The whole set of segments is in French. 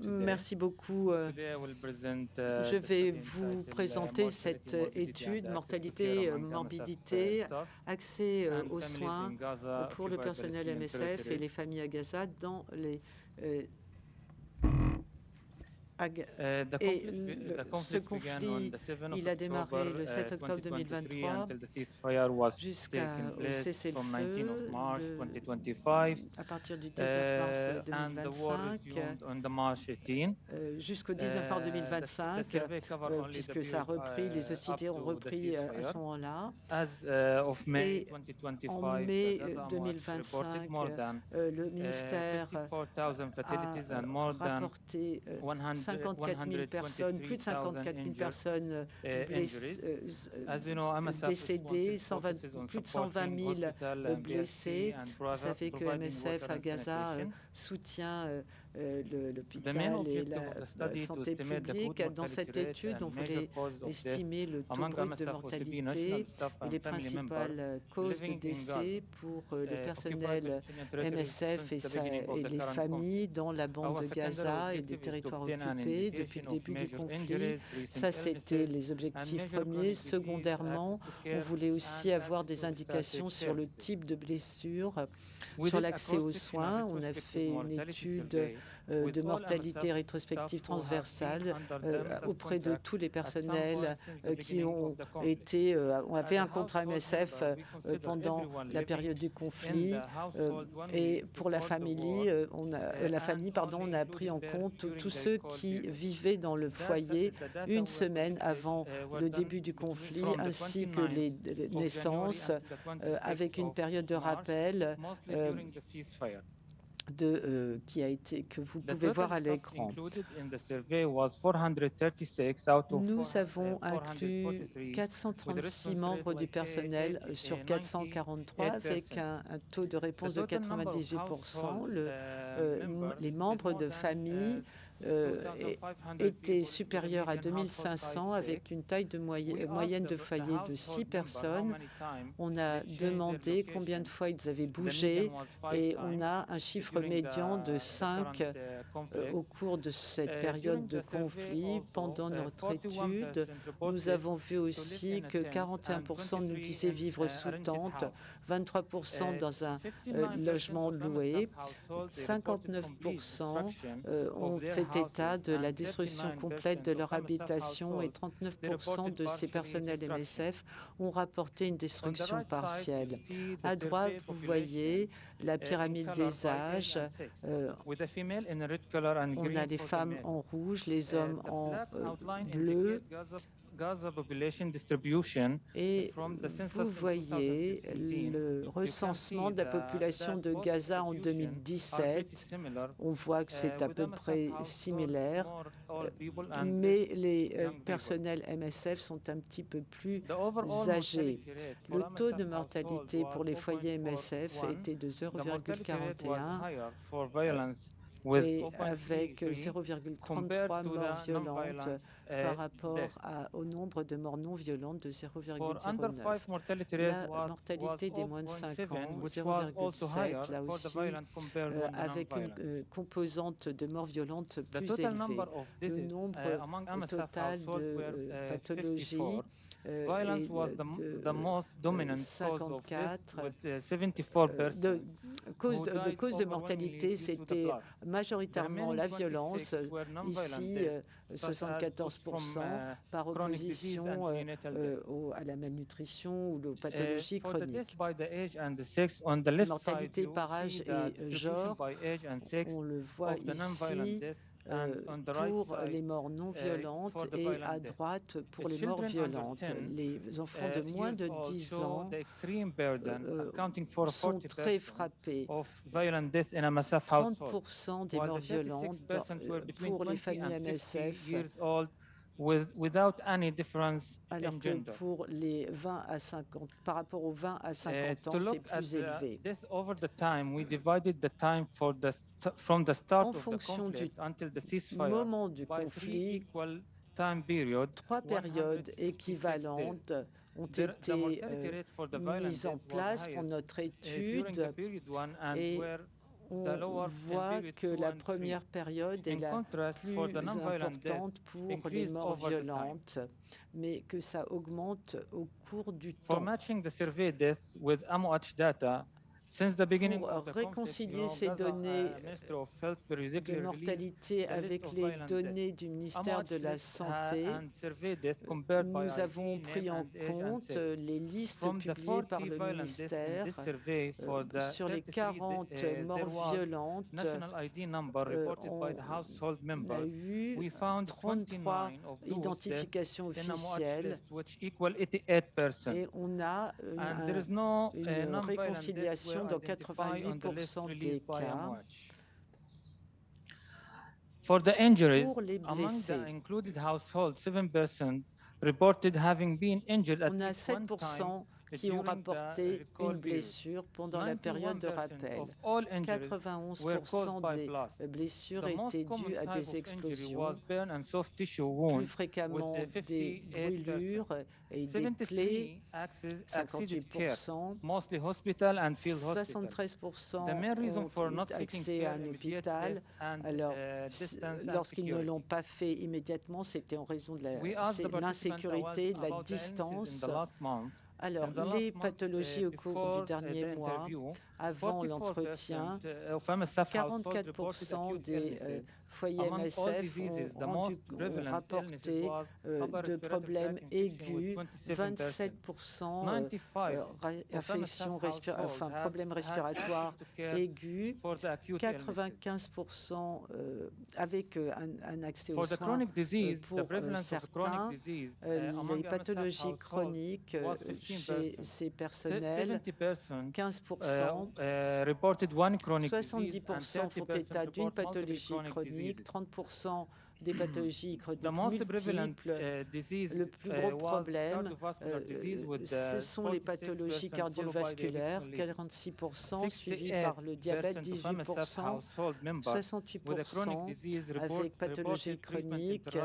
Merci beaucoup. Je vais vous présenter cette étude mortalité, morbidité, accès aux soins pour le personnel MSF et les familles à Gaza dans les ce conflit, il a démarré le 7 octobre 2023 jusqu'au cessez-le-feu à partir du 19 mars 2025 jusqu'au 19 mars 2025, puisque ça a repris, les hostilités ont repris à ce moment-là. Et en mai 2025, le ministère a rapporté 54 000 personnes, plus de 54 000 personnes décédées, plus de 120 000 blessés. Vous savez que MSF à Gaza soutient l'hôpital et la santé publique. Dans cette étude, on voulait estimer le taux brut de mortalité et les principales causes de décès pour le personnel MSF et les familles dans la bande de Gaza et des territoires occupés depuis le début du conflit. Ça, c'était les objectifs premiers. Secondairement, on voulait aussi avoir des indications sur le type de blessure, sur l'accès aux soins. On a fait une étude de mortalité rétrospective transversale auprès de tous les personnels qui avaient un contrat MSF pendant la période du conflit. Et pour la famille, on a pris en compte tous ceux qui vivaient dans le foyer une semaine avant le début du conflit, ainsi que les naissances, avec une période de rappel que vous pouvez voir à l'écran. Nous avons inclus 436 membres du personnel sur 443 avec un taux de réponse de 98%. Les membres de famille étaient supérieurs à 2500 avec une taille de moyenne de foyer de 6 personnes. On a demandé combien de fois ils avaient bougé et on a un chiffre médian de 5 au cours de cette période de conflit. Pendant notre étude, nous avons vu aussi que 41% nous disaient vivre sous tente, 23% dans un logement loué, 59% ont fait état de la destruction complète de leur habitation et 39% de ces personnels MSF ont rapporté une destruction partielle. À droite, vous voyez la pyramide des âges. On a les femmes en rouge, les hommes en bleu. Et vous voyez le recensement de la population de Gaza en 2017. On voit que c'est à peu près similaire, mais les personnels MSF sont un petit peu plus âgés. Le taux de mortalité pour les foyers MSF était de 0,41 et avec 0,33 morts violentes par rapport au nombre de morts non violentes de 0,09. La mortalité des moins de 5 ans, 0,7, là aussi, avec une composante de morts violentes plus élevée. Le nombre total de pathologies est de 54. De cause de mortalité, c'était majoritairement la violence, ici 74%, par opposition à la malnutrition ou aux pathologies chroniques. Mortalité par âge et genre, on le voit ici pour les morts non violentes et à droite pour les morts violentes. Les enfants de moins de 10 ans sont très frappés. 30% des morts violentes pour les familles MSF, alors que pour les 20 à 50, par rapport aux 20 à 50 ans, c'est plus élevé. En fonction du moment du conflit, 3 périodes équivalentes ont été mises en place pour notre étude et on voit que la première période est la plus importante pour les morts violentes, mais que ça augmente au cours du temps. Pour réconcilier ces données de mortalité avec les données du ministère de la Santé, nous avons pris en compte les listes publiées par le ministère sur les 40 morts violentes. On a eu 33 identifications officielles et on a une réconciliation dans 88% des cas. Pour les blessés, on a 7% qui ont rapporté une blessure pendant la période de rappel. 91% des blessures étaient dues à des explosions, plus fréquemment des brûlures et des plaies, 58%, 73% ont eu accès à un hôpital. Alors, lorsqu'ils ne l'ont pas fait immédiatement, c'était en raison de l'insécurité, de la distance. Alors, les pathologies au cours du dernier mois, avant l'entretien, 44% des foyers MSF ont rapporté de problèmes aigus, 27% problèmes respiratoires aigus, 95% avec un accès aux soins pour certains, les pathologies chroniques chez ces personnels, 15%, 70% font état d'une pathologie chronique, 30% des pathologies chroniques multiples. Le plus gros problème, ce sont les pathologies cardiovasculaires, 46%, suivies par le diabète, 18%, 68% avec pathologie chronique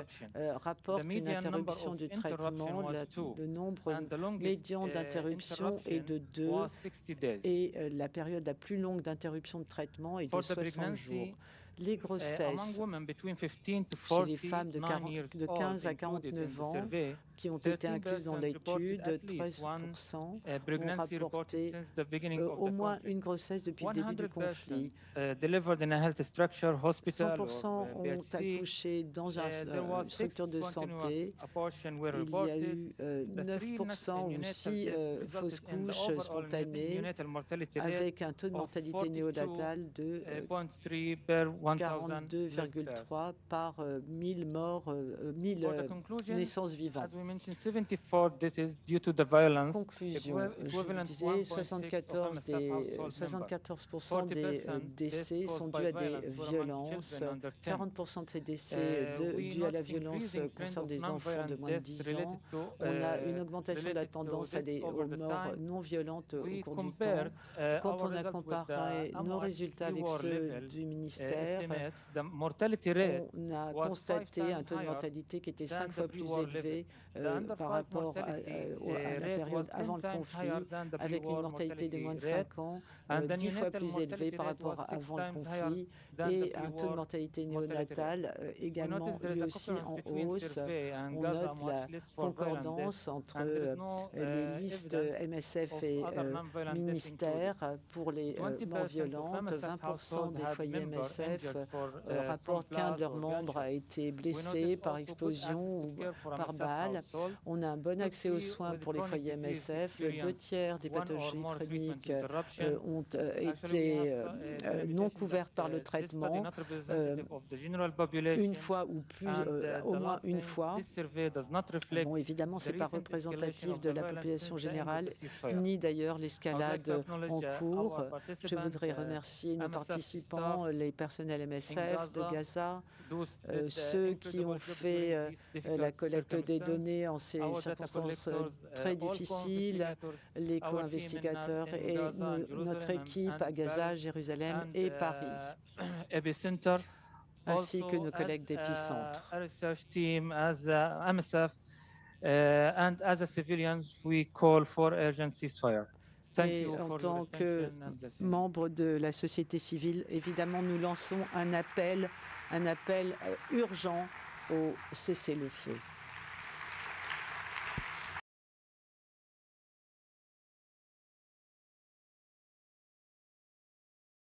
rapportent une interruption du traitement. Le nombre médian d'interruption est de 2 et la période la plus longue d'interruption de traitement est de 60 jours. Les grossesses chez les femmes de 15 à 49 ans qui ont été incluses dans l'étude, 13% ont rapporté au moins une grossesse depuis le début du conflit. 100% ont accouché dans une structure de santé. Il y a eu 9% aussi fausses couches spontanées avec un taux de mortalité néonatale de 42,3 par 1000 morts, 1000 naissances vivantes. Conclusion, je vous disais, 74% des décès sont dus à des violences. 40% de ces décès dus à la violence concernent des enfants de moins de 10 ans. On a une augmentation de la tendance aux morts non violentes au cours du temps. Quand on a comparé nos résultats avec ceux du ministère, on a constaté un taux de mortalité qui était 5 fois plus élevé par rapport à la période avant le conflit, avec une mortalité de moins de 5 ans, 10 fois plus élevée par rapport à avant le conflit, et un taux de mortalité néonatale également lui aussi en hausse. On note la concordance entre les listes MSF et ministère pour les morts violentes. 20% des foyers MSF rapportent qu'un de leurs membres a été blessé par explosion ou par balle. On a un bon accès aux soins pour les foyers MSF. 2 tiers des pathologies chroniques ont été non couvertes par le traitement une fois ou plus, au moins une fois. Bon, évidemment, ce n'est pas représentatif de la population générale, ni d'ailleurs l'escalade en cours. Je voudrais remercier nos participants, les personnels MSF de Gaza, ceux qui ont fait la collecte des données en ces circonstances très difficiles, les co-investigateurs et notre équipe à Gaza, Jérusalem et Paris, ainsi que nos collègues d'Épicentre. Et en tant que membre de la société civile, évidemment, nous lançons un appel urgent au cessez-le-feu.